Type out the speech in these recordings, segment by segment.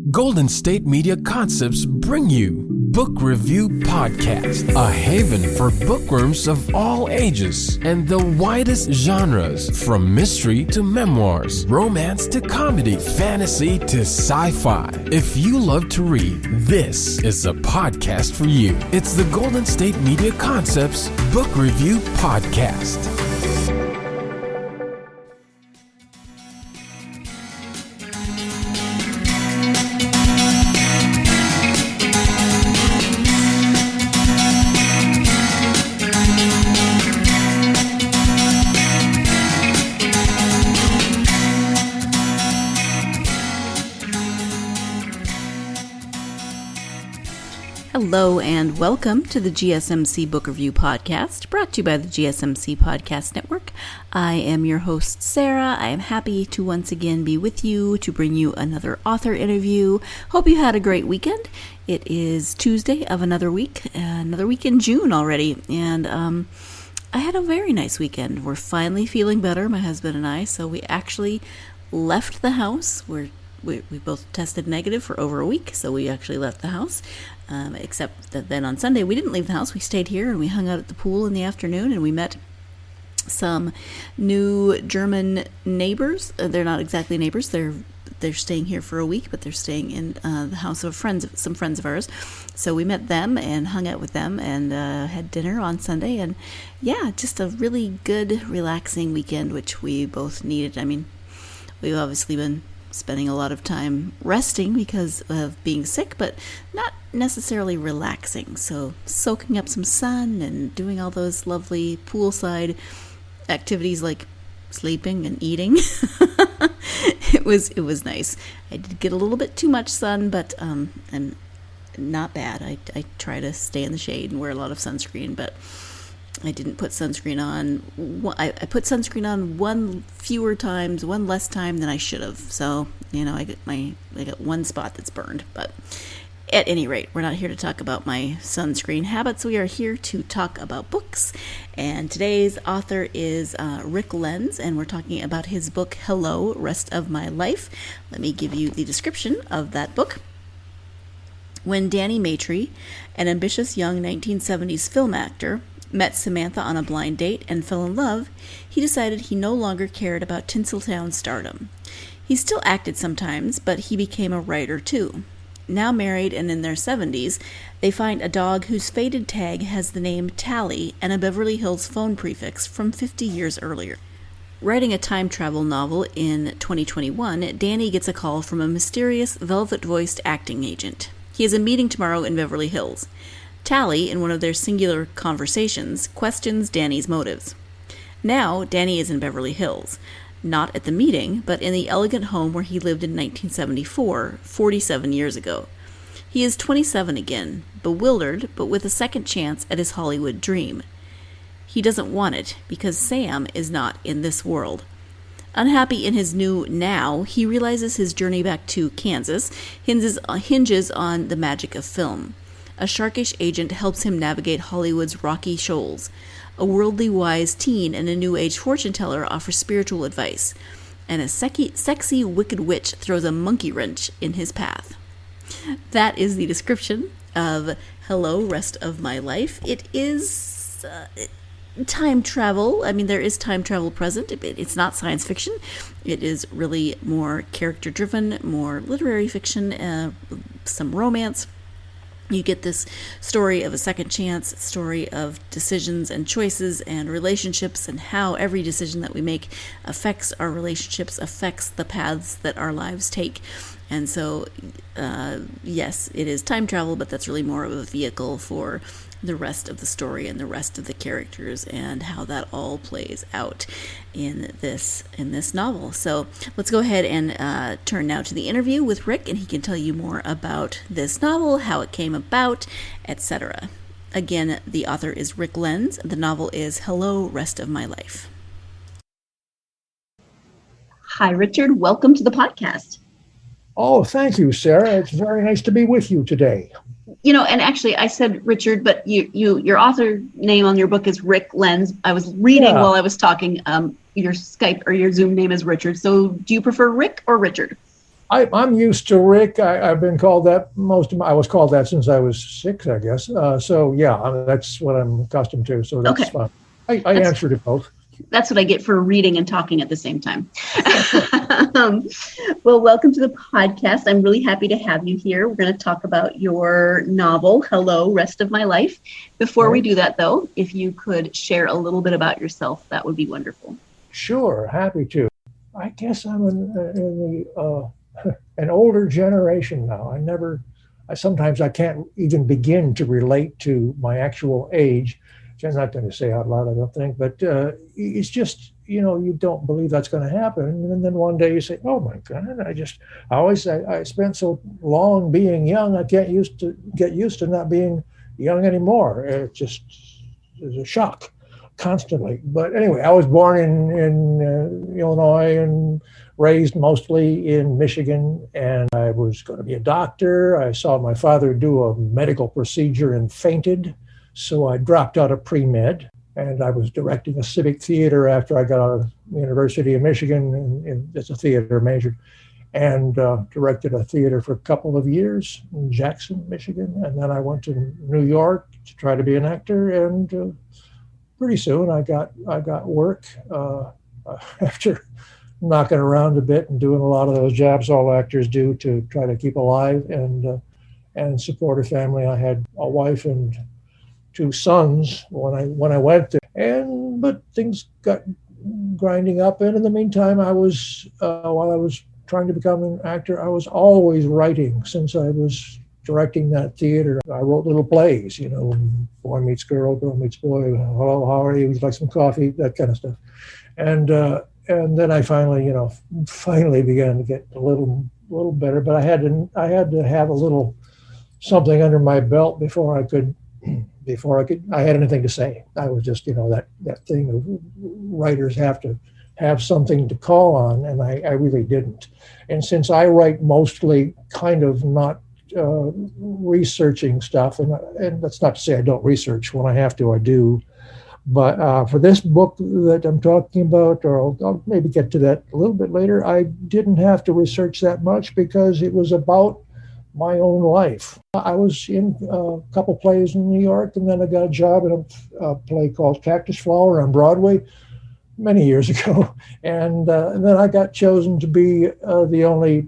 Golden State Media Concepts bring you Book Review Podcast, a haven for bookworms of all ages and the widest genres, from mystery to memoirs, romance to comedy, fantasy to sci-fi. If you love to read, this is a podcast for you. It's the Golden State Media Concepts Book Review Podcast. Hello and welcome to the GSMC Book Review Podcast, brought to you by the GSMC Podcast Network. I am your host, Sarah. I am happy to once again be with you to bring you another author interview. Hope you had a great weekend. It is Tuesday of another week in June already, and I had a very nice weekend. We're finally feeling better, my husband and I, so we actually left the house. We both tested negative for over a week, so we actually left the house. Except that then on Sunday we didn't leave the house. We stayed here and we hung out at the pool in the afternoon, and we met some new German neighbors. They're not exactly neighbors. They're staying here for a week, but they're staying in the house of some friends of ours. So we met them and hung out with them and had dinner on Sunday. And yeah, just a really good, relaxing weekend, which we both needed. I mean, we've obviously been spending a lot of time resting because of being sick, but not necessarily relaxing. So soaking up some sun and doing all those lovely poolside activities like sleeping and eating. It was nice. I did get a little bit too much sun, but and not bad. I try to stay in the shade and wear a lot of sunscreen, but I didn't put sunscreen on. I put sunscreen on one less time than I should have. So, I got one spot that's burned. But at any rate, we're not here to talk about my sunscreen habits. We are here to talk about books. And today's author is Rick Lenz, and we're talking about his book, Hello, Rest of My Life. Let me give you the description of that book. When Danny Maitre, an ambitious young 1970s film actor, met Samantha on a blind date and fell in love, he decided he no longer cared about Tinseltown stardom. He still acted sometimes, but he became a writer too. Now married and in their 70s, they find a dog whose faded tag has the name Tally and a Beverly Hills phone prefix from 50 years earlier. Writing a time travel novel in 2021, Danny gets a call from a mysterious, velvet-voiced acting agent. He has a meeting tomorrow in Beverly Hills. Tally, in one of their singular conversations, questions Danny's motives. Now, Danny is in Beverly Hills, not at the meeting, but in the elegant home where he lived in 1974, 47 years ago. He is 27 again, bewildered, but with a second chance at his Hollywood dream. He doesn't want it, because Sam is not in this world. Unhappy in his new now, he realizes his journey back to Kansas hinges on the magic of film. A sharkish agent helps him navigate Hollywood's rocky shoals. A worldly wise teen and a new age fortune teller offer spiritual advice. And a sexy wicked witch throws a monkey wrench in his path. That is the description of Hello, Rest of My Life. It is time travel. I mean, there is time travel present. It's not science fiction. It is really more character driven, more literary fiction, some romance. You get this story of a second chance, story of decisions and choices and relationships, and how every decision that we make affects our relationships, affects the paths that our lives take. And so, yes, it is time travel, but that's really more of a vehicle for the rest of the story and the rest of the characters and how that all plays out in this novel. So let's go ahead and turn now to the interview with Rick, and he can tell you more about this novel, how it came about, etc. Again, the author is Rick Lenz. The novel is Hello, Rest of My Life. Hi, Richard. Welcome to the podcast. Oh, thank you, Sarah. It's very nice to be with you today. And actually I said Richard, but your author name on your book is Rick Lenz. I was reading while I was talking. Your Skype or your Zoom name is Richard. So do you prefer Rick or Richard? I'm used to Rick. I've been called that I was called that since I was 6, I guess. So yeah, that's what I'm accustomed to. So that's fine. I answered it both. That's what I get for reading and talking at the same time. Well, welcome to the podcast. I'm really happy to have you here. We're going to talk about your novel, Hello, Rest of My Life. Before we do that, though, if you could share a little bit about yourself, that would be wonderful. Sure, happy to. I guess I'm an older generation now. Sometimes I can't even begin to relate to my actual age. Which I'm not going to say out loud, I don't think, but it's just, you don't believe that's going to happen. And then one day you say, oh my God, I spent so long being young, I can't get used to not being young anymore. It's a shock constantly. But anyway, I was born in Illinois and raised mostly in Michigan, and I was going to be a doctor. I saw my father do a medical procedure and fainted. So I dropped out of pre-med, and I was directing a civic theater after I got out of the University of Michigan as a theater major, and directed a theater for a couple of years in Jackson, Michigan. And then I went to New York to try to be an actor, and pretty soon I got work after knocking around a bit and doing a lot of those jobs all actors do to try to keep alive and support a family. I had a wife and 2 sons when I went there, but things got grinding up. And in the meantime, I was while I was trying to become an actor, I was always writing since I was directing that theater. I wrote little plays, boy meets girl, girl meets boy. Hello, how are you? Would you like some coffee? That kind of stuff. And then I finally began to get a little better. But I had to have a little something under my belt before I had anything to say. I was just, that thing of writers have to have something to call on, and I really didn't. And since I write mostly kind of not researching stuff, and that's not to say I don't research. When I have to, I do. But for this book that I'm talking about, or I'll maybe get to that a little bit later, I didn't have to research that much because it was about my own life. I was in a couple plays in New York, and then I got a job in a play called Cactus Flower on Broadway many years ago. And then I got chosen to be the only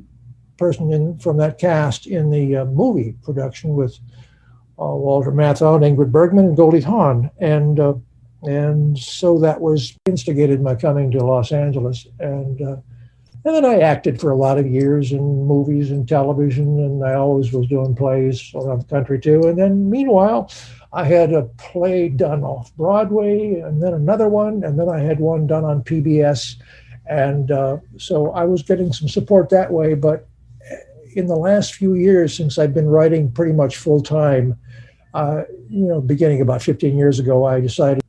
person from that cast in the movie production with Walter Matthau and Ingrid Bergman and Goldie Hawn. And so that was instigated my coming to Los Angeles. And then I acted for a lot of years in movies and television, and I always was doing plays around the country too. And then meanwhile, I had a play done off Broadway, and then another one, and then I had one done on PBS. And so I was getting some support that way. But in the last few years, since I've been writing pretty much full time, beginning about 15 years ago, I decided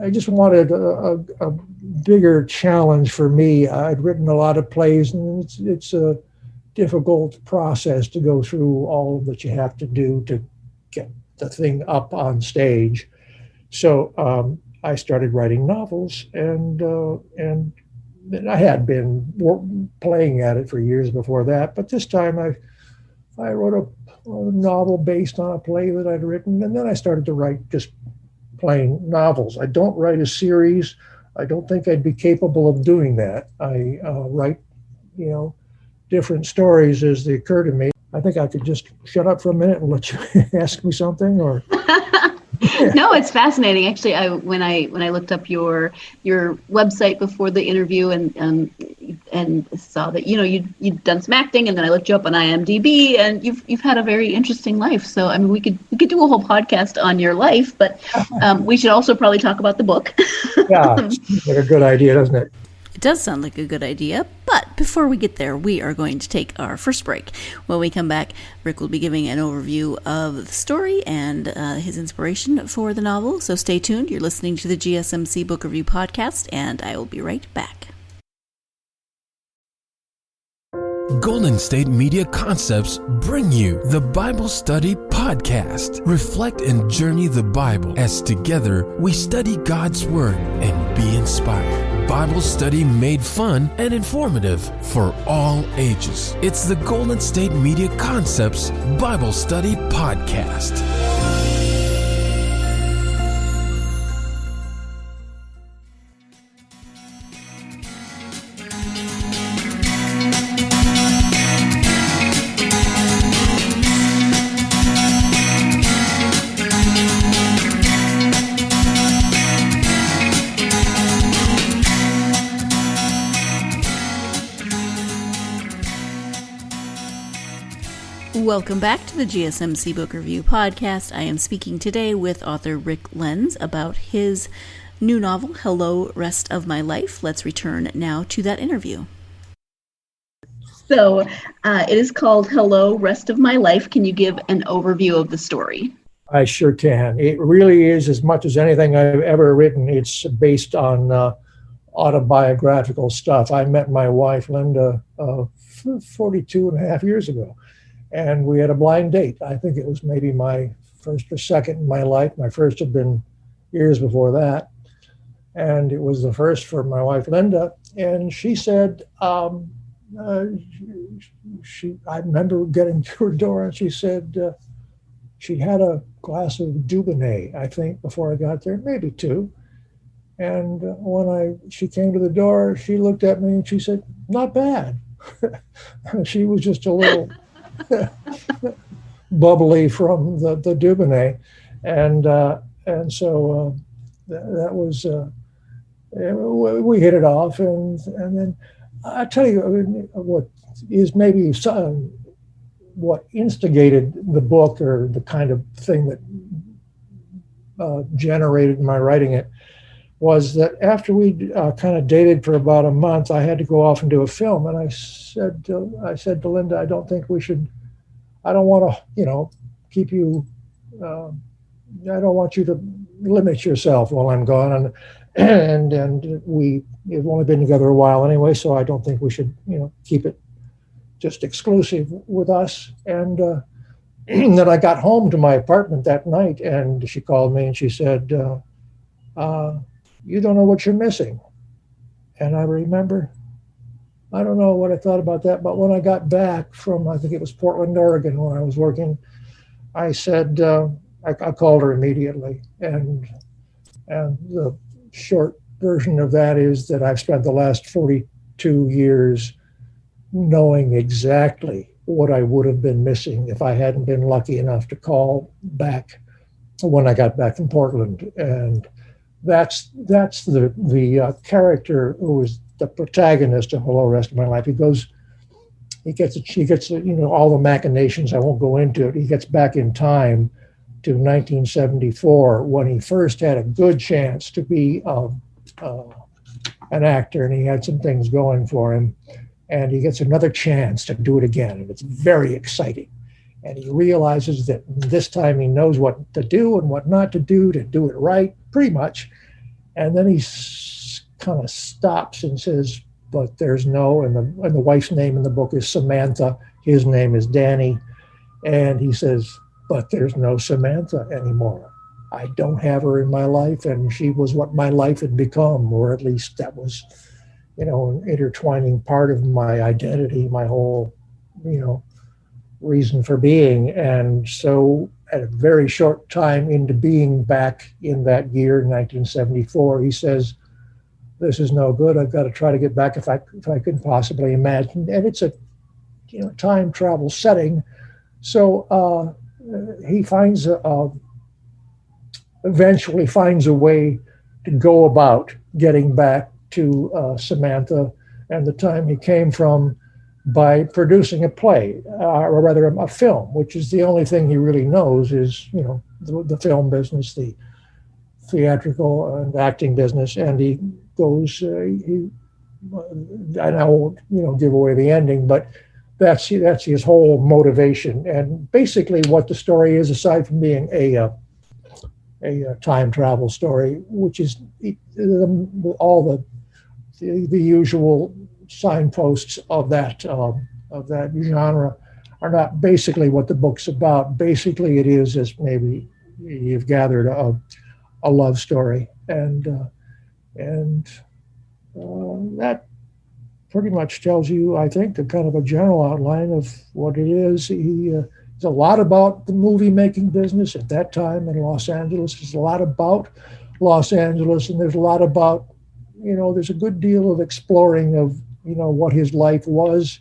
I just wanted a bigger challenge for me. I'd written a lot of plays, and it's a difficult process to go through all that you have to do to get the thing up on stage. So I started writing novels, and I had been playing at it for years before that. But this time I wrote a novel based on a play that I'd written, and then I started to write just plain novels. I don't write a series. I don't think I'd be capable of doing that. I write, different stories as they occur to me. I think I could just shut up for a minute and let you ask me something, or. No, it's fascinating. Actually, when I looked up your website before the interview and saw that you'd done some acting, and then I looked you up on IMDb, and you've had a very interesting life. So I mean, we could do a whole podcast on your life, but we should also probably talk about the book. Yeah, it's like a good idea, doesn't it? It does sound like a good idea, but before we get there, we are going to take our first break. When we come back, Rick will be giving an overview of the story and his inspiration for the novel. So stay tuned. You're listening to the GSMC Book Review Podcast, and I will be right back. Golden State Media Concepts bring you the Bible Study Podcast. Reflect and journey the Bible as together we study God's Word and be inspired. Bible study made fun and informative for all ages. It's the Golden State Media Concepts Bible Study Podcast. Welcome back to the GSMC Book Review Podcast. I am speaking today with author Rick Lenz about his new novel, Hello, Rest of My Life. Let's return now to that interview. So it is called Hello, Rest of My Life. Can you give an overview of the story? I sure can. It really is, as much as anything I've ever written, it's based on autobiographical stuff. I met my wife, Linda, 42 and a half years ago. And we had a blind date. I think it was maybe my first or second in my life. My first had been years before that. And it was the first for my wife, Linda. And she said, I remember getting to her door and she said, she had a glass of Dubonnet, I think, before I got there, maybe two. And when she came to the door, she looked at me and she said, not bad. She was just a little bubbly from the Dubonnet, and so that was we hit it off, and then I tell you what is maybe what instigated the book, or the kind of thing that generated my writing it, was that after we kind of dated for about a month, I had to go off and do a film. And I said to Linda, I don't want to, keep you, I don't want you to limit yourself while I'm gone. And we've only been together a while anyway, so I don't think we should, keep it just exclusive with us. And then I got home to my apartment that night, and she called me and she said, you don't know what you're missing. And I remember, I don't know what I thought about that, but when I got back from, I think it was Portland, Oregon, where I was working, I said, I called her immediately. And the short version of that is that I've spent the last 42 years knowing exactly what I would have been missing if I hadn't been lucky enough to call back when I got back from Portland. And that's the character who is the protagonist of Hello, Rest of My Life. He gets all the machinations. I won't go into it. He gets back in time to 1974 when he first had a good chance to be an actor, and he had some things going for him. And he gets another chance to do it again, and it's very exciting. And he realizes that this time he knows what to do and what not to do it right, pretty much. And then he kind of stops and says, but there's no, and the wife's name in the book is Samantha. His name is Danny. And he says, but there's no Samantha anymore. I don't have her in my life, and she was what my life had become, or at least that was, an intertwining part of my identity, my whole, reason for being. And so at a very short time into being back in that year, 1974, he says, this is no good. I've got to try to get back if I can possibly imagine. And it's a time travel setting. So he eventually finds a way to go about getting back to Samantha and the time he came from by producing a play, or rather a film, which is the only thing he really knows is, the film business, the theatrical and acting business. And he goes, and I won't, give away the ending, but that's his whole motivation. And basically what the story is, aside from being a time travel story, which is all the usual signposts of that genre are not basically what the book's about. Basically, it is, as maybe you've gathered, a love story, and that pretty much tells you, I think, the kind of a general outline of what it is. It's a lot about the movie making business at that time in Los Angeles. There's a lot about Los Angeles, and there's a lot about, there's a good deal of exploring of, what his life was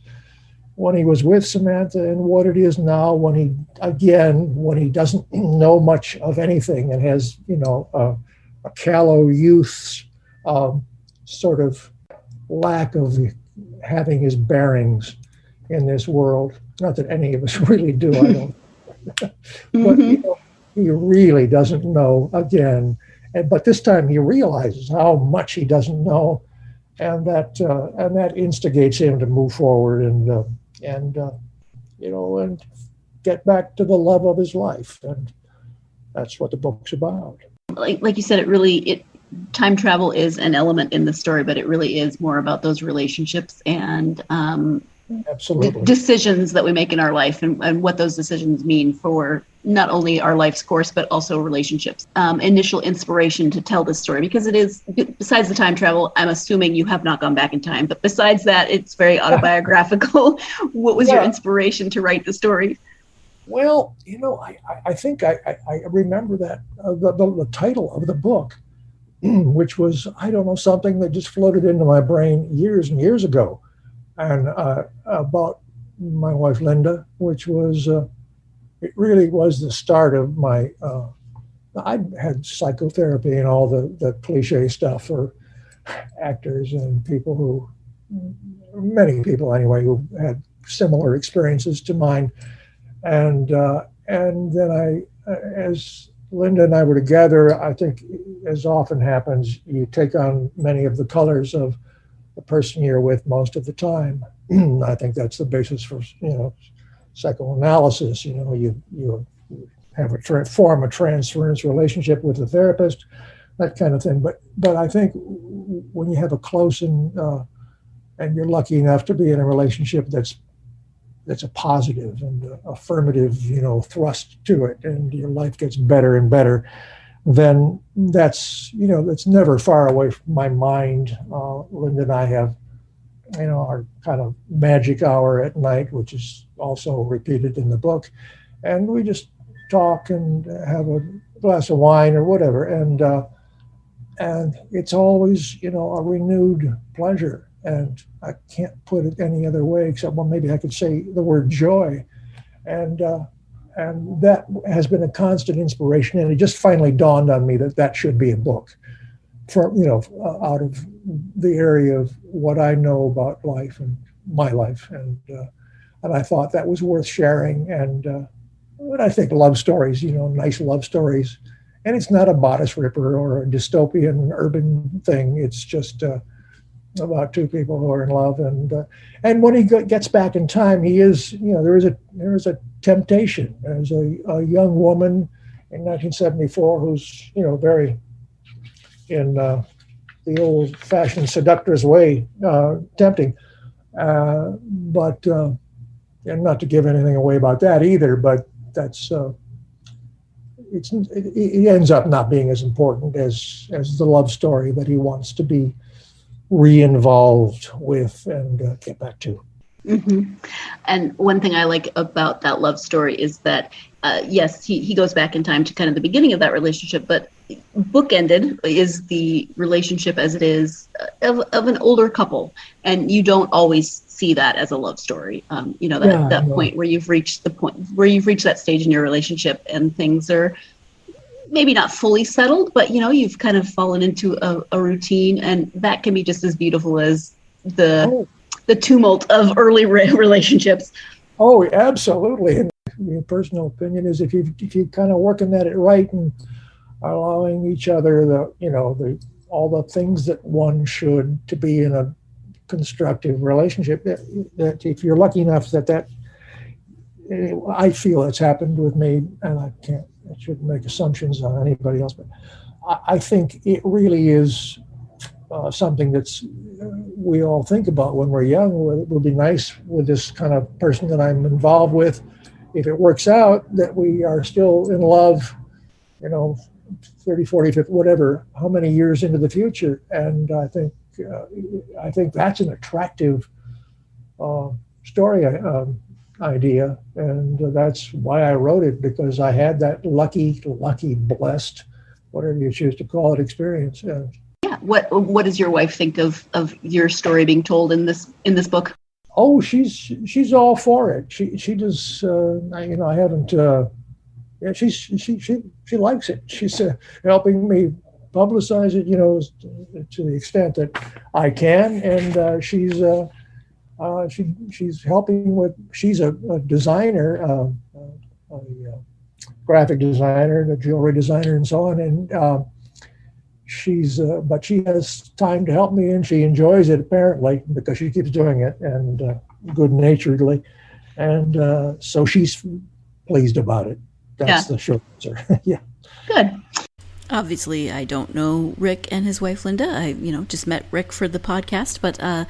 when he was with Samantha and what it is now when he doesn't know much of anything and has, a callow youth's sort of lack of having his bearings in this world. Not that any of us really do, I don't. But he really doesn't know again. But this time he realizes how much he doesn't know, and that instigates him to move forward and get back to the love of his life, and that's what the book's about. Like you said, time travel is an element in the story, but it really is more about those relationships and absolutely decisions that we make in our life and what those decisions mean for not only our life's course, but also relationships. Initial inspiration to tell this story, because it is, besides the time travel, I'm assuming you have not gone back in time, but besides that, it's very autobiographical. What was your inspiration to write the story? Well, I think I remember that the title of the book, which was, I don't know, something that just floated into my brain years and years ago, and about my wife Linda, which was, it really was the start of my, I had psychotherapy and all the cliche stuff for actors and many people anyway, who had similar experiences to mine. And then as Linda and I were together, I think, as often happens, you take on many of the colors of the person you're with most of the time. I think that's the basis for, psychoanalysis. You have form a transference relationship with the therapist, that kind of thing. But I think when you have a close and you're lucky enough to be in a relationship that's a positive and affirmative, thrust to it, and your life gets better and better, then that's never far away from my mind. Linda and I have, our kind of magic hour at night, which is also repeated in the book. And we just talk and have a glass of wine or whatever. And it's always, a renewed pleasure. And I can't put it any other way except, well, maybe I could say the word joy. And that has been a constant inspiration. And it just finally dawned on me that should be a book from, out of the area of what I know about life and my life. And I thought that was worth sharing. And I think love stories, nice love stories. And it's not a bodice ripper or a dystopian urban thing. It's just about two people who are in love, and when he gets back in time, he is, there is a temptation. There's a young woman in 1974 who's, very in the old-fashioned seductor's way, tempting, but and not to give anything away about that either. But that's it ends up not being as important as the love story that he wants to be re-involved with and get back to. Mm-hmm. And one thing I like about that love story is that, yes, he goes back in time to kind of the beginning of that relationship, but bookended is the relationship as it is of an older couple. And you don't always see that as a love story. That point where you've reached that stage in your relationship and things are maybe not fully settled, but you've kind of fallen into a routine, and that can be just as beautiful as the tumult of early relationships. Oh, absolutely. And my personal opinion is if you kind of working at it right and allowing each other all the things that one should to be in a constructive relationship, that if you're lucky enough that I feel it's happened with me, and I shouldn't make assumptions on anybody else, but I think it really is something that's we all think about when we're young. It would be nice with this kind of person that I'm involved with, if it works out, that we are still in love, 30, 40, 50, whatever, how many years into the future. And I think I think that's an attractive story idea, and that's why I wrote it, because I had that lucky, blessed, whatever you choose to call it, experience. Yeah. What does your wife think of your story being told in this book? Oh, she's all for it. She does. I haven't. Yeah, she likes it. She's helping me publicize it, to the extent that I can, and she's helping with. She's a designer, a graphic designer, a jewelry designer, and so on. And but she has time to help me, and she enjoys it apparently, because she keeps doing it, and good-naturedly, and so she's pleased about it. That's the short answer. Yeah. Good. Obviously, I don't know Rick and his wife, Linda. I, just met Rick for the podcast, but I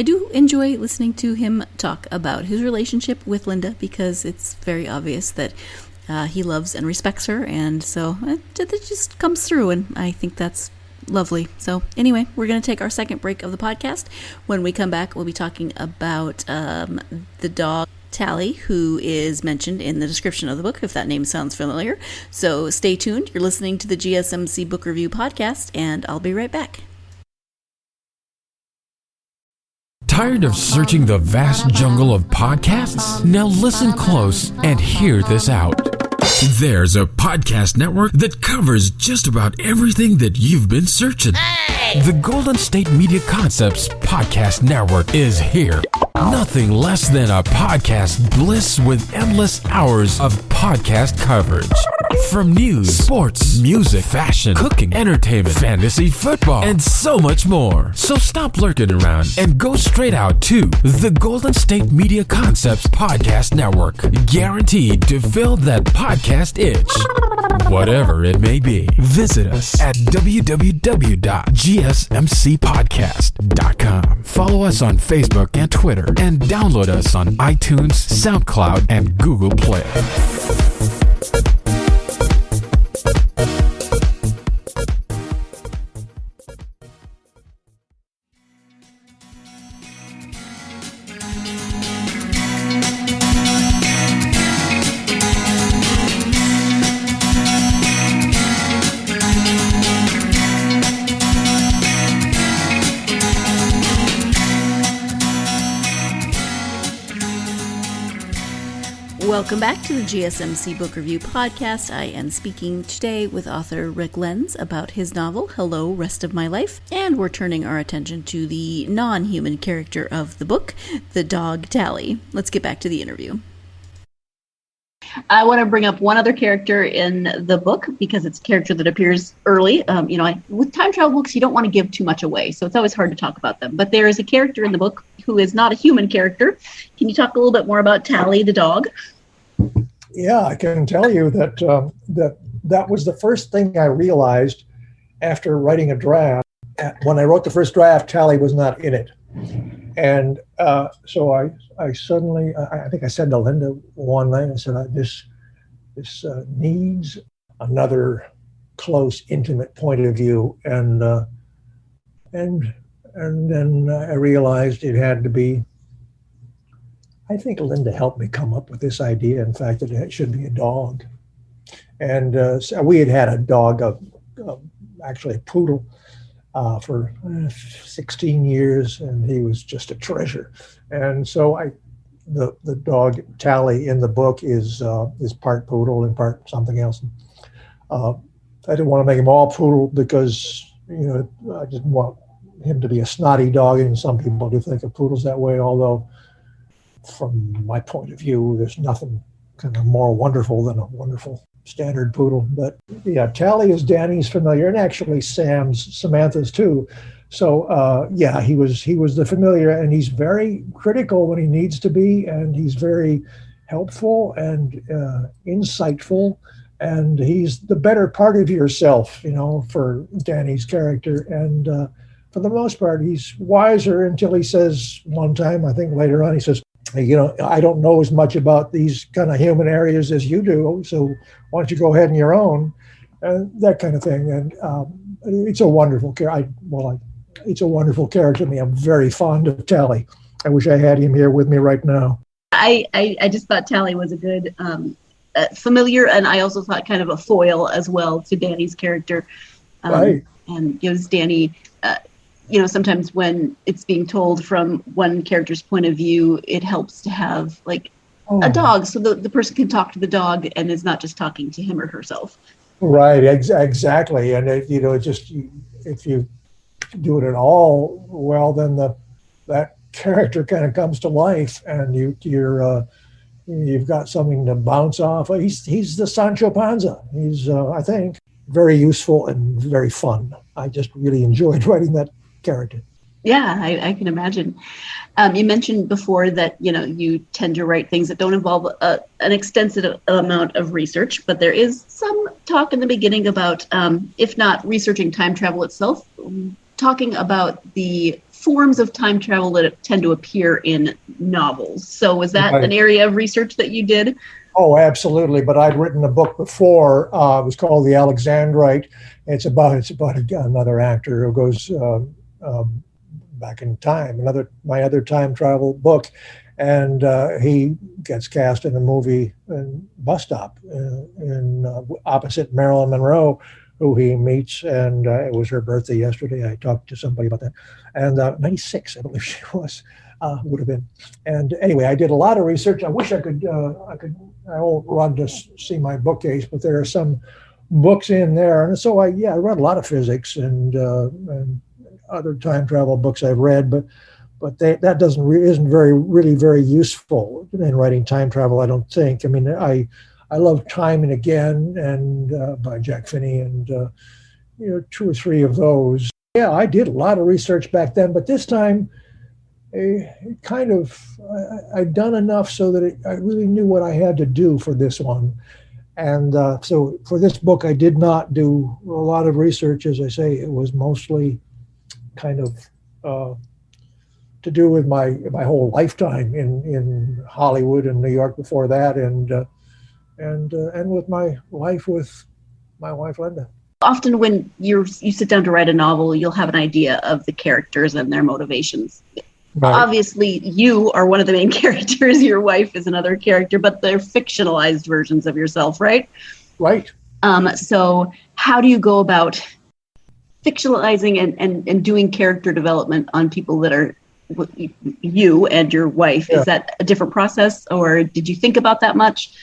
do enjoy listening to him talk about his relationship with Linda, because it's very obvious that he loves and respects her, and so it just comes through, and I think that's lovely. So anyway, we're going to take our second break of the podcast. When we come back, we'll be talking about the dog Tally, who is mentioned in the description of the book, if that name sounds familiar. So stay tuned. You're listening to the GSMC Book Review Podcast, and I'll be right back. Tired of searching the vast jungle of podcasts? Now listen close and hear this out. There's a podcast network that covers just about everything that you've been searching. Hey! The Golden State Media Concepts Podcast Network is here. Nothing less than a podcast bliss with endless hours of podcast coverage. From news, sports, music, fashion, cooking, entertainment, fantasy, football, and so much more. So stop lurking around and go straight out to the Golden State Media Concepts Podcast Network. Guaranteed to fill that podcast itch. Whatever it may be. Visit us at www.gsmcpodcast.com. Follow us on Facebook and Twitter, and download us on iTunes, SoundCloud, and Google Play. Welcome back to the GSMC Book Review Podcast. I am speaking today with author Rick Lenz about his novel, Hello, Rest of My Life, and we're turning our attention to the non-human character of the book, the dog Tally. Let's get back to the interview. I want to bring up one other character in the book, because it's a character that appears early. With time travel books, you don't want to give too much away, so it's always hard to talk about them. But there is a character in the book who is not a human character. Can you talk a little bit more about Tally, the dog? Yeah, I can tell you that that was the first thing I realized after writing a draft. When I wrote the first draft, Tally was not in it. And so I suddenly, I think I said to Linda one night, I said, this needs another close, intimate point of view. And then I realized it had to be. I think Linda helped me come up with this idea, in fact, that it should be a dog. And so we had a dog, actually a poodle, for 16 years, and he was just a treasure. And so the dog Tally in the book is part poodle and part something else. I didn't want to make him all poodle because, I didn't want him to be a snotty dog, and some people do think of poodles that way, although from my point of view, there's nothing kind of more wonderful than a wonderful standard poodle. But yeah, Tally is Danny's familiar, and actually Samantha's too. So he was the familiar, and he's very critical when he needs to be, and he's very helpful and insightful, and he's the better part of yourself, for Danny's character. And for the most part, he's wiser until he says one time, I think later on, he says, I don't know as much about these kind of human areas as you do, so why don't you go ahead on your own, that kind of thing. And it's a wonderful character. it's a wonderful character to me. I'm very fond of Tally. I wish I had him here with me right now. I just thought Tally was a good familiar, and I also thought kind of a foil as well to Danny's character. Right. And gives Danny, sometimes when it's being told from one character's point of view, it helps to have like a dog, so the person can talk to the dog and is not just talking to him or herself. Right, exactly. And if you do it at all well, then that character kind of comes to life, and you've got something to bounce off. He's the Sancho Panza. He's I think very useful and very fun. I just really enjoyed writing that character. Yeah, I can imagine. You mentioned before that, you tend to write things that don't involve an extensive amount of research, but there is some talk in the beginning about, if not researching time travel itself, talking about the forms of time travel that tend to appear in novels. So was that an area of research that you did? Oh, absolutely. But I'd written a book before. It was called The Alexandrite. It's about another actor who goes back in time, my other time travel book, and he gets cast in a movie in Bus Stop opposite Marilyn Monroe, who he meets, and it was her birthday yesterday. I talked to somebody about that, and 96, I believe she was, would have been. And anyway, I did a lot of research. I wish I won't run to see my bookcase, but there are some books in there, and so I read a lot of physics and other time travel books I've read, but that isn't really very useful in writing time travel, I don't think. I mean, I love Time and Again and by Jack Finney, and 2 or 3 of those. Yeah, I did a lot of research back then, but this time I'd done enough so that I really knew what I had to do for this one. And so for this book, I did not do a lot of research. As I say, it was mostly kind of to do with my whole lifetime in Hollywood and New York before that, and with my life with my wife Linda. Often when you sit down to write a novel, you'll have an idea of the characters and their motivations. Right. Obviously, you are one of the main characters. Your wife is another character, but they're fictionalized versions of yourself, right? Right. So how do you go about fictionalizing and doing character development on people that are you and your wife? Yeah. Is that a different process, or did you think about that much?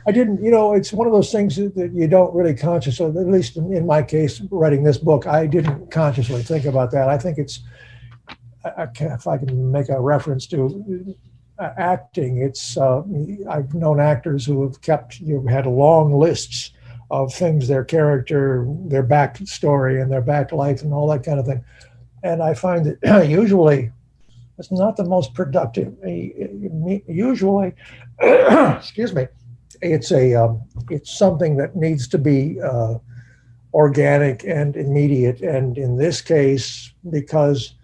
I didn't. It's one of those things that you don't really consciously, at least in my case, writing this book, I didn't consciously think about that. I think it's, if I can make a reference to acting, I've known actors who have had long lists of things, their character, their backstory, and their back life, and all that kind of thing. And I find that usually it's not the most productive. Usually, excuse me, it's something that needs to be organic and immediate. And in this case, because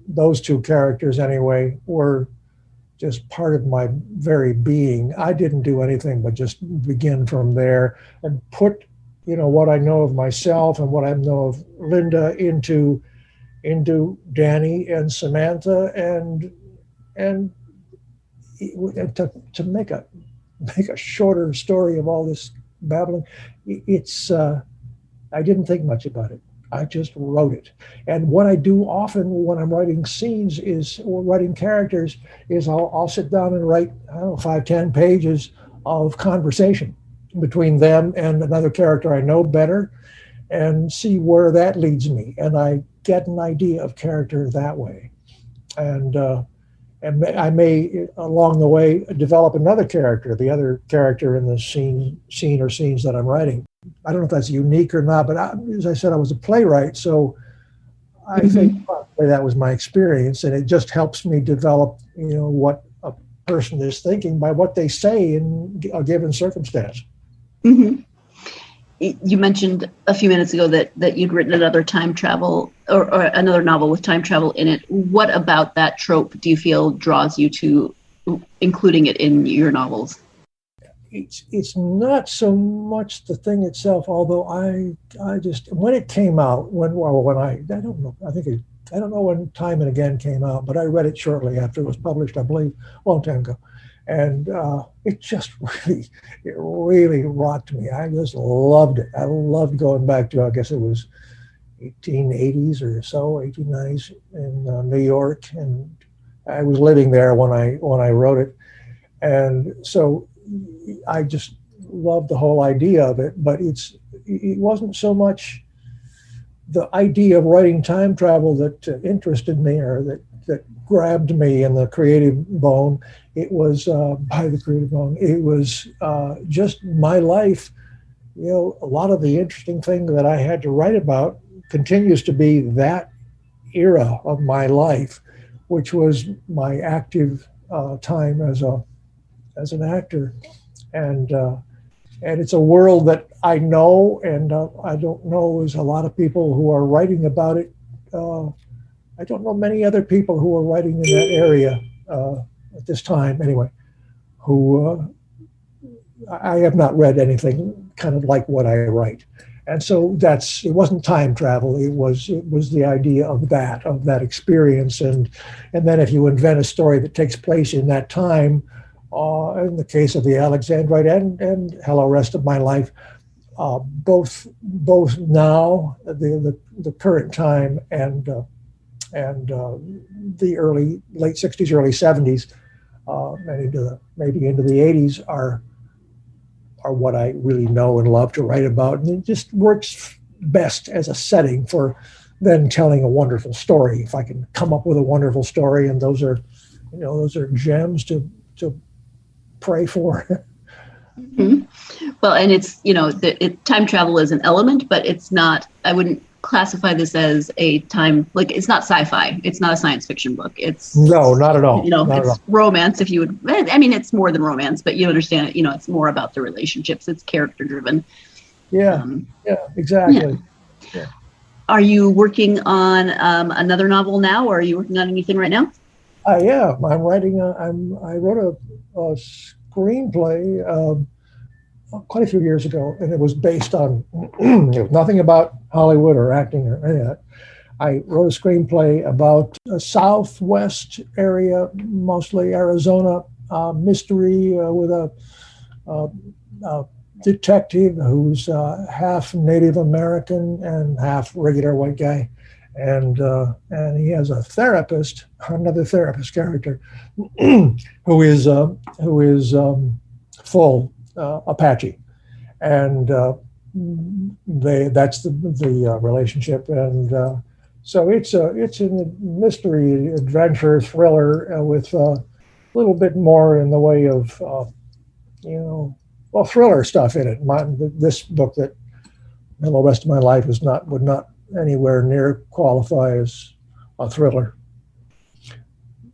those two characters anyway were just part of my very being, I didn't do anything but just begin from there and put, what I know of myself and what I know of Linda into Danny and Samantha, and to make a shorter story of all this babbling. I didn't think much about it. I just wrote it. And what I do often when I'm writing scenes or writing characters is I'll sit down and write, 5-10 pages of conversation between them and another character I know better, and see where that leads me. And I get an idea of character that way. And I may, along the way, develop another character, the other character in the scene or scenes that I'm writing. I don't know if that's unique or not, but as I said, I was a playwright, so I think probably that was my experience, and it just helps me develop, what a person is thinking by what they say in a given circumstance. Mm-hmm. You mentioned a few minutes ago that you'd written another time travel or another novel with time travel in it. What about that trope do you feel draws you to including it in your novels? it's not so much the thing itself, although I just, when it came out, I don't know, I don't know when Time and Again came out, but I read it shortly after it was published, I believe, a long time ago. And it just really rocked me. I just loved it. I loved going back to, I guess it was 1880s or so, 1890s in New York. And I was living there when I wrote it. And so I just loved the whole idea of it, but it wasn't so much the idea of writing time travel that interested me or that grabbed me in the creative bone. It was by the creative bone. It was just my life. You know, a lot of the interesting thing that I had to write about continues to be that era of my life, which was my active time as an actor, and it's a world that I know, and I don't know there's a lot of people who are writing about it. I don't know many other people who are writing in that area at this time, anyway. Who I have not read anything kind of like what I write, and so it wasn't time travel. It was the idea of that experience, and then if you invent a story that takes place in that time. In the case of the Alexandrite and Hello Rest of My Life, both now, the current time and the late 60s, early 70s, and maybe into the 80s are what I really know and love to write about, and it just works best as a setting for then telling a wonderful story. If I can come up with a wonderful story, and those are gems to pray for. Mm-hmm. Well, and it's, time travel is an element, but it's not, I wouldn't classify this as a time, like it's not sci-fi. It's not a science fiction book. No, not at all. It's romance, if you would, I mean, it's more than romance, but you understand it, it's more about the relationships. It's character driven. Yeah, exactly. Yeah. Are you working on another novel now, or are you working on anything right now? I am. I'm writing. I wrote a screenplay quite a few years ago, and it was based on nothing about Hollywood or acting or any of that. I wrote a screenplay about a Southwest area, mostly Arizona, mystery with a detective who's half Native American and half regular white guy. And he has a therapist, another therapist character, who is full Apache, and that's the relationship, and so it's a mystery adventure thriller with a little bit more in the way of thriller stuff in it. This book that the rest of my life would not anywhere near qualify as a thriller,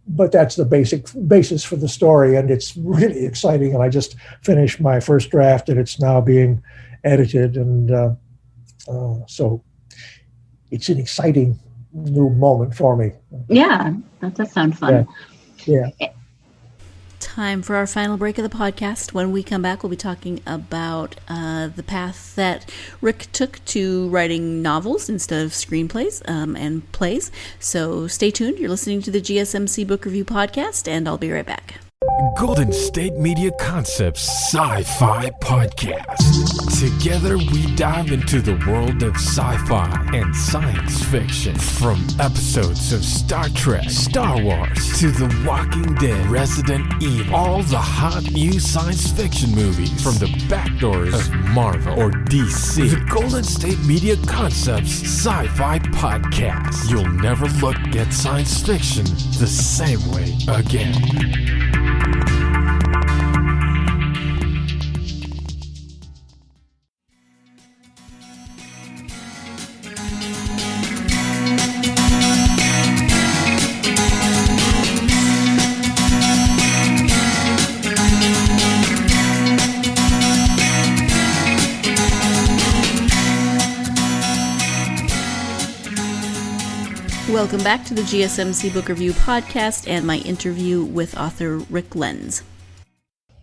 but that's the basis for the story, and it's really exciting. And I just finished my first draft, and it's now being edited, and so it's an exciting new moment for me. Yeah, that does sound fun. Yeah. Time for our final break of the podcast. When we come back, we'll be talking about the path that Rick took to writing novels instead of screenplays and plays. So stay tuned. You're listening to the GSMC Book Review Podcast, and I'll be right back. Golden State Media Concepts Sci-Fi Podcast. Together we dive into the world of sci-fi and science fiction. From episodes of Star Trek, Star Wars, to The Walking Dead, Resident Evil, all the hot new science fiction movies from the back doors of Marvel or DC. The Golden State Media Concepts Sci-Fi Podcast. You'll never look at science fiction the same way again. Welcome back to the GSMC Book Review Podcast and my interview with author Rick Lenz.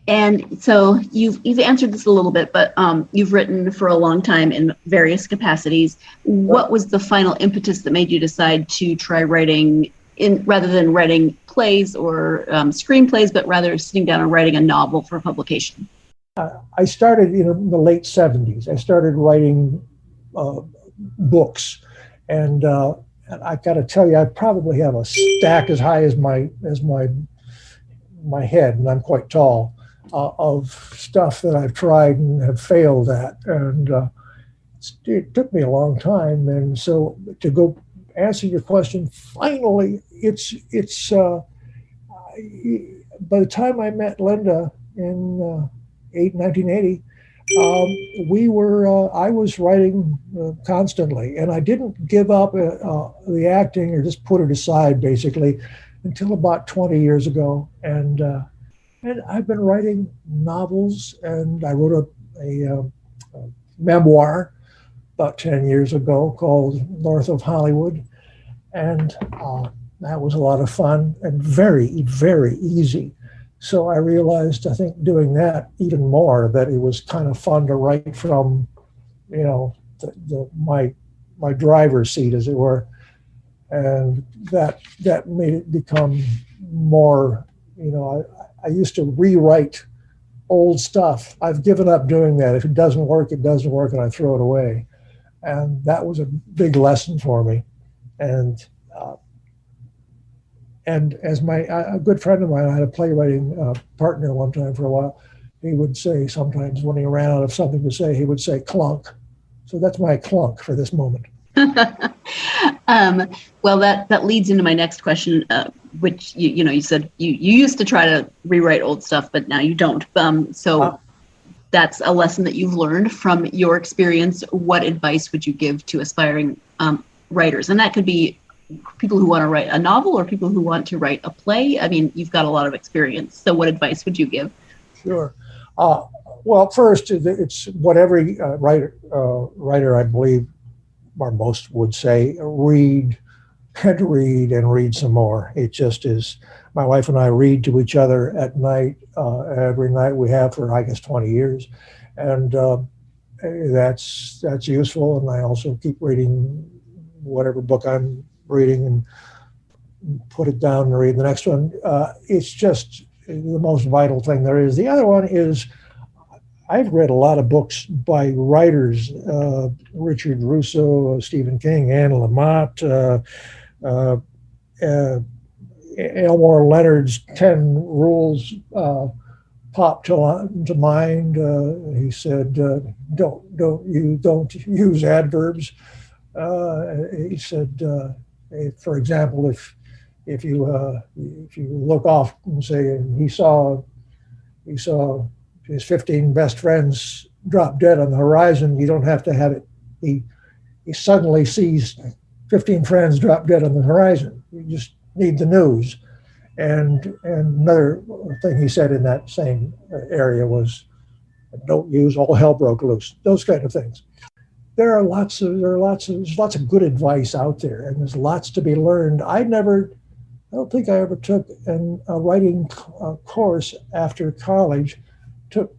And so you've answered this a little bit, but you've written for a long time in various capacities. What was the final impetus that made you decide to try writing rather than writing plays or screenplays, but rather sitting down and writing a novel for publication? I started in the late 70s. I started writing books, and I got to tell you, I probably have a stack as high as my head, and I'm quite tall, of stuff that I've tried and have failed at, and it took me a long time. And so to go answer your question, finally, it's by the time I met Linda in 1980, I was writing constantly, and I didn't give up the acting or just put it aside basically until about 20 years ago. And I've been writing novels, and I wrote a memoir about 10 years ago called North of Hollywood. And that was a lot of fun and very, very easy. So I realized, I think, doing that even more, that it was kind of fun to write from, my driver's seat, as it were. And that made it become more, I used to rewrite old stuff. I've given up doing that. If it doesn't work, it doesn't work, and I throw it away. And that was a big lesson for me. And as a good friend of mine, I had a playwriting partner one time for a while. He would say sometimes when he ran out of something to say, he would say clunk. So that's my clunk for this moment. Well, that leads into my next question, which you said you used to try to rewrite old stuff, but now you don't. So that's a lesson that you've learned from your experience. What advice would you give to aspiring writers? And that could be people who want to write a novel or people who want to write a play. I mean, you've got a lot of experience. So what advice would you give? Sure. Well, first, it's what every writer, I believe, or most would say, read and read and read some more. It just is. My wife and I read to each other at night, every night we have for, I guess, 20 years. And that's useful. And I also keep reading whatever book I'm reading and put it down and read the next one. It's just the most vital thing there is. The other one is, I've read a lot of books by writers, Richard Russo, Stephen King, Anne Lamott, Elmore Leonard's 10 Rules popped to mind. He said, don't use adverbs. He said, for example, if you look off and say he saw his 15 best friends drop dead on the horizon, you don't have to have it. He suddenly sees 15 friends drop dead on the horizon. You just need the news. And another thing he said in that same area was, don't use all hell broke loose. Those kind of things. There's lots of good advice out there, and there's lots to be learned. I don't think I ever took a writing course after college. Took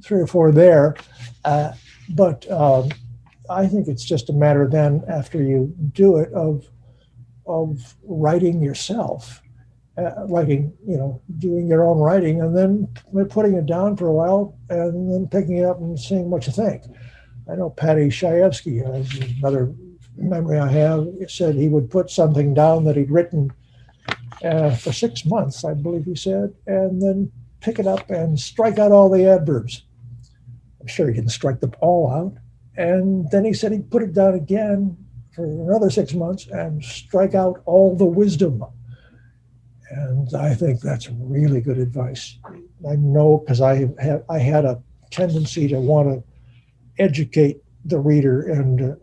3 or 4 there, but I think it's just a matter then, after you do it, of writing yourself, doing your own writing, and then putting it down for a while, and then picking it up and seeing what you think. I know Patty Chayefsky, another memory I have, said he would put something down that he'd written for 6 months, I believe he said, and then pick it up and strike out all the adverbs. I'm sure he didn't strike them all out. And then he said he'd put it down again for another 6 months and strike out all the wisdom. And I think that's really good advice. I know, because I had a tendency to want to educate the reader, and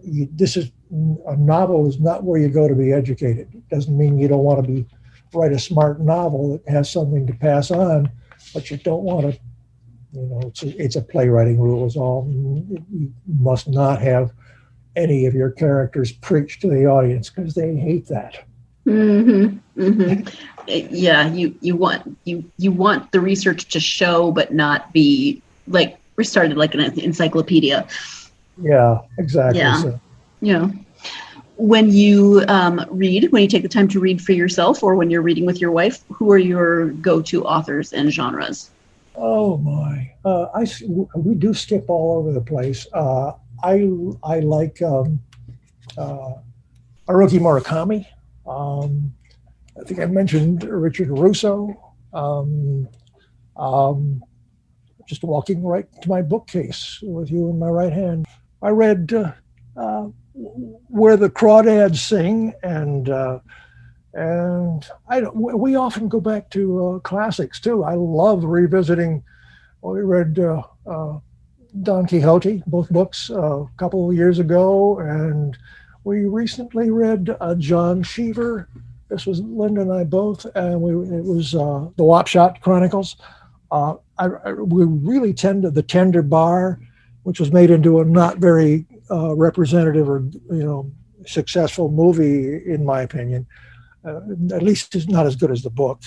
a novel is not where you go to be educated. It doesn't mean you don't want to write a smart novel that has something to pass on, but you don't want to, it's a playwriting rule is all. You must not have any of your characters preach to the audience, because they hate that. Mm-hmm. Mm-hmm. Yeah, you want the research to show, but not be like restarted like an encyclopedia. Yeah, exactly. Yeah, So, yeah. When you read, when you take the time to read for yourself, or when you're reading with your wife, who are your go-to authors and genres? oh my, we do skip all over the place. I like uh, Haruki Murakami. Um, I think I mentioned Richard Russo. Um, um, just walking right to my bookcase with you in my right hand. I read uh, Where the Crawdads Sing, and we often go back to classics too. I love revisiting. Well, we read Don Quixote, both books, a couple of years ago, and we recently read John Cheever. This was Linda and I both, and it was the Wapshot Chronicles. We really tended the Tender Bar, which was made into a not very representative or successful movie, in my opinion. At least it's not as good as the book.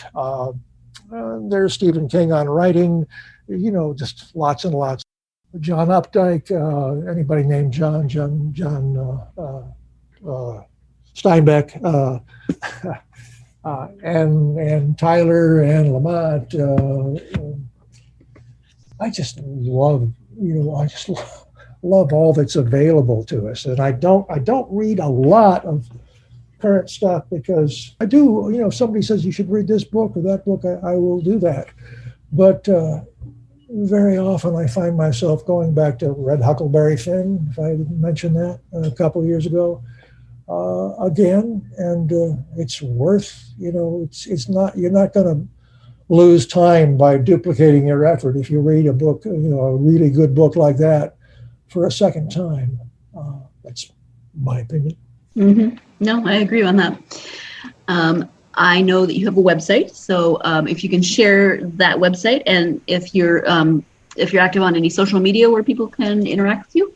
There's Stephen King on writing, just lots and lots. John Updike, anybody named John Steinbeck, and Tyler and Lamont. I just love, I just love all that's available to us, and I don't read a lot of current stuff because I do. If somebody says you should read this book or that book, I will do that, but. Very often I find myself going back to Red Huckleberry Finn, if I mentioned that a couple of years ago, again, and it's worth, it's not, you're not going to lose time by duplicating your effort if you read a book, a really good book like that for a second time. That's my opinion. Mm-hmm. No, I agree on that. I know that you have a website, so if you can share that website, and if you're active on any social media where people can interact with you.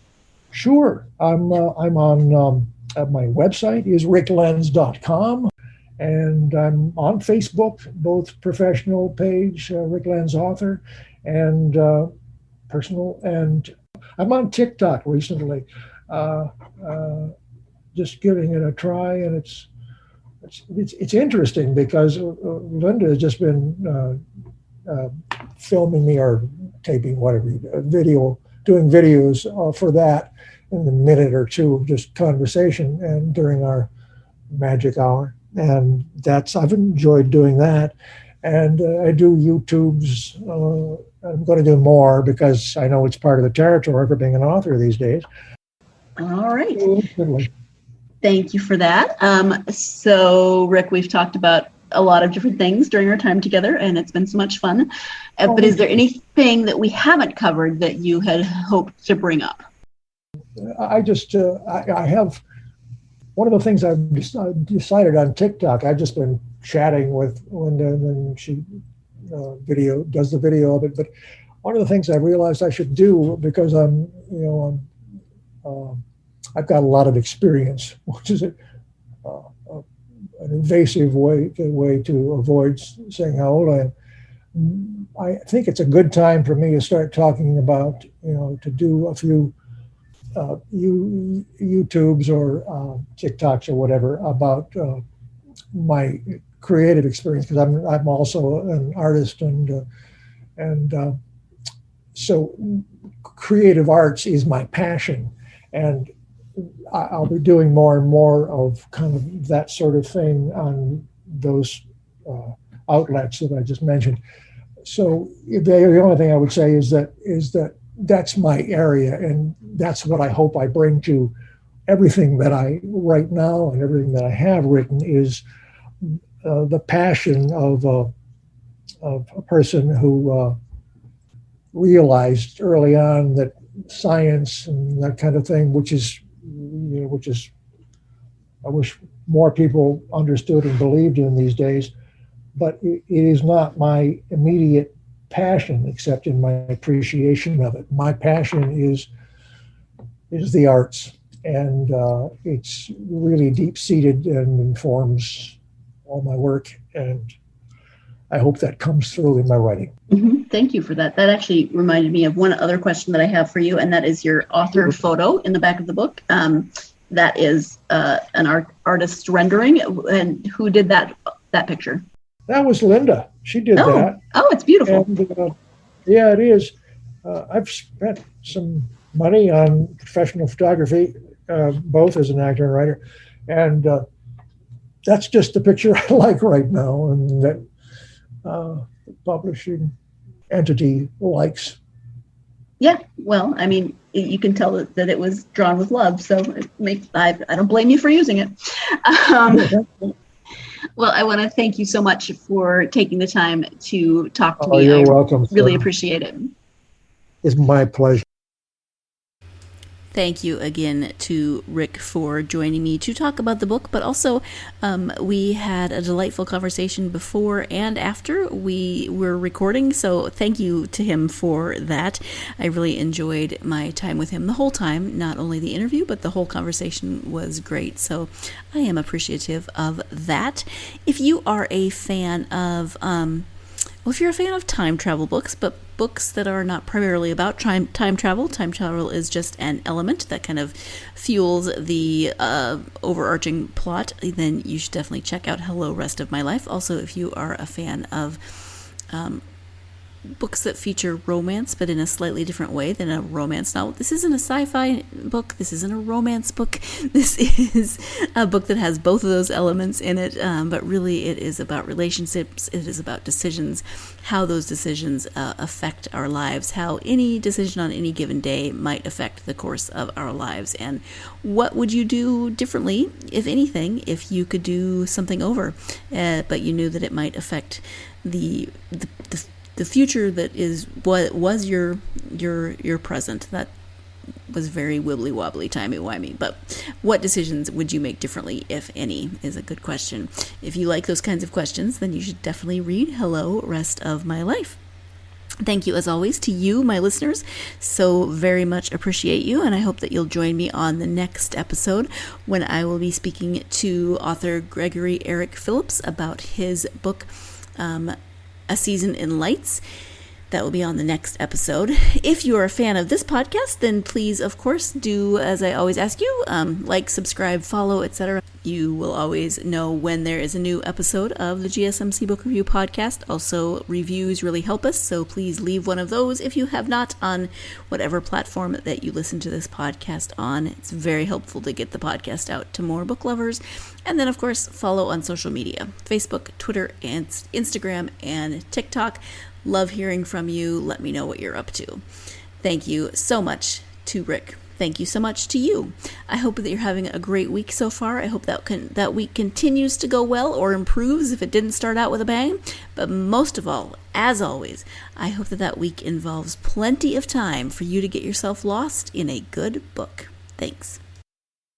Sure, I'm on. My website is ricklenz.com, and I'm on Facebook, both professional page, Rick Lenz author, and personal, and I'm on TikTok recently, just giving it a try, and it's interesting because Linda has just been filming me or taping whatever, doing videos for that in the minute or two of just conversation and during our magic hour. And I've enjoyed doing that. And I do YouTubes. I'm going to do more because I know it's part of the territory for being an author these days. All right. Thank you for that. So, Rick, we've talked about a lot of different things during our time together, and it's been so much fun. But is there anything that we haven't covered that you had hoped to bring up? I have one of the things I've decided on TikTok. I've just been chatting with Linda, and then she does the video of it. But one of the things I realized I should do, because I've got a lot of experience, which is an invasive way to avoid saying how old I am. I think it's a good time for me to start talking about, to do a few YouTubes or TikToks or whatever about my creative experience, because I'm also an artist, and so creative arts is my passion, and I'll be doing more and more of kind of that sort of thing on those outlets that I just mentioned. So the only thing I would say is that that's my area, and that's what I hope I bring to everything that I write now and everything that I have written, is the passion of a person who realized early on that science and that kind of thing, which is I wish more people understood and believed in these days, but it is not my immediate passion, except in my appreciation of it. My passion is the arts, and it's really deep-seated and informs all my work, and I hope that comes through in my writing. Mm-hmm. Thank you for that. That actually reminded me of one other question that I have for you, and that is your author photo in the back of the book. That is an artist's rendering. And who did that picture? That was Linda. She did that. Oh, it's beautiful. And, yeah, it is. I've spent some money on professional photography, both as an actor and writer, and that's just the picture I like right now, and that the publishing entity likes. Yeah, well, I mean, you can tell that it was drawn with love, so I don't blame you for using it. Well, I want to thank you so much for taking the time to talk to me. You're welcome. Really appreciate it. It's my pleasure. Thank you again to Rick for joining me to talk about the book, but also we had a delightful conversation before and after we were recording, so thank you to him for that. I really enjoyed my time with him the whole time, not only the interview, but the whole conversation was great, so I am appreciative of that. If you are a fan of... if you're a fan of time travel books, but books that are not primarily about time travel is just an element that kind of fuels the overarching plot, then you should definitely check out Hello, Rest of My Life. Also, if you are a fan of books that feature romance, but in a slightly different way than a romance novel. This isn't a sci-fi book. This isn't a romance book. This is a book that has both of those elements in it, but really it is about relationships. It is about decisions, how those decisions affect our lives, how any decision on any given day might affect the course of our lives, and what would you do differently, if anything, if you could do something over, but you knew that it might affect the future that was your present. That was very wibbly wobbly, timey wimey. But what decisions would you make differently, if any, is a good question. If you like those kinds of questions, then you should definitely read Hello, Rest of My Life. Thank you, as always, to you, my listeners. So very much appreciate you, and I hope that you'll join me on the next episode when I will be speaking to author Gregory Eric Phillips about his book, A Season in Lights. That will be on the next episode. If you are a fan of this podcast, then please, of course, do as I always ask you, like, subscribe, follow, etc. You will always know when there is a new episode of the GSMC Book Review Podcast. Also, reviews really help us, so please leave one of those if you have not on whatever platform that you listen to this podcast on. It's very helpful to get the podcast out to more book lovers. And then, of course, follow on social media, Facebook, Twitter, and Instagram, and TikTok. Love hearing from you. Let me know what you're up to. Thank you so much to Rick. Thank you so much to you. I hope that you're having a great week so far. I hope that week continues to go well or improves if it didn't start out with a bang. But most of all, as always, I hope that week involves plenty of time for you to get yourself lost in a good book. Thanks.